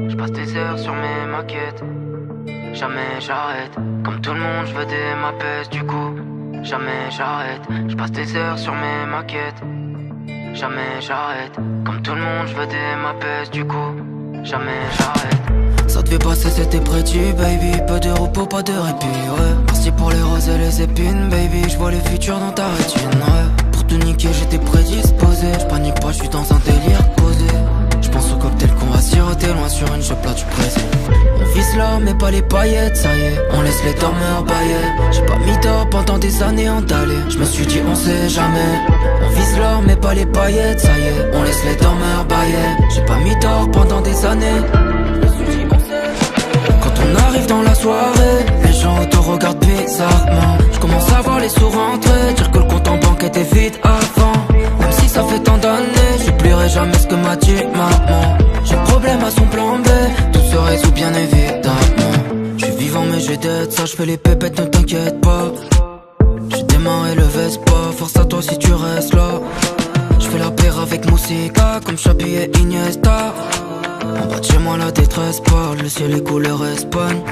Je passe des heures sur mes maquettes, jamais j'arrête. Comme tout le monde, je veux des mappes, du coup, jamais j'arrête. Je passe des heures sur mes maquettes, jamais j'arrête. Comme tout le monde, je veux des mappes, du coup, jamais j'arrête. Ça devait passer, c'était précis, baby. Peu de repos, pas de répit, ouais. Merci pour les roses et les épines, baby. Je vois le futur dans ta rétine, ouais. Pour te niquer, j'étais prédisposé. Je panique pas, je suis dans un délire posé. Je pense au cocktail qu'on va siroter loin sur une chope là du Brésil. On vise là mais pas les paillettes, ça y est. On laisse les dormeurs bailler. J'ai pas mis d'or pendant des années entallées. Je me suis dit on sait jamais. On vise l'or mais pas les paillettes, ça y est. On laisse les dormeurs bailler. J'ai pas mis d'or pendant des années. Je me suis dit on sait jamais. Quand on arrive dans la soirée, les gens te regardent bizarrement. Je commence à voir les sous rentrer. Dire que le compte en banque était vide avant. Même si ça fait tant d'années, j'oublierai jamais ce que m'a dit maman. J'ai problème à son plan B, tout se résout bien évidemment. J'suis vivant mais j'ai d'être ça, j'fais les pépettes, ne t'inquiète pas. J'ai démarré le Vespa, force à toi si tu restes là. J'fais la paire avec Moussika, comme Xabi et Iniesta. En bas de chez moi la détresse parle, le ciel est couleur Espagne.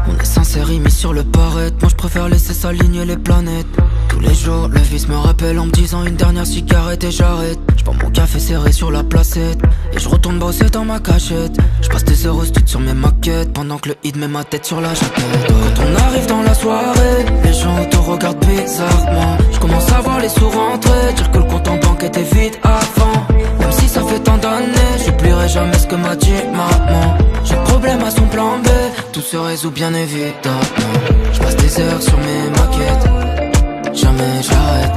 On est sincère, mis sur le paraître. Moi j'préfère laisser s'aligner les planètes. Tous les jours, le vice me rappelle en me disant une dernière cigarette et j'arrête. J'prends mon café serré sur la placette et je retourne bosser dans ma cachette. J'passe des heures au stud sur mes maquettes pendant que le hit met ma tête sur la jaquette. Quand on arrive dans la soirée, les gens te regardent bizarrement. J'commence à voir les sous rentrer, dire que le compte en banque était vide avant. Même si ça fait tant d'années, j'oublierai jamais ce que m'a dit maman. J'ai problème à son plan B, tout se résout bien évidemment. J'passe des heures sur mes maquettes, jamais j'arrête.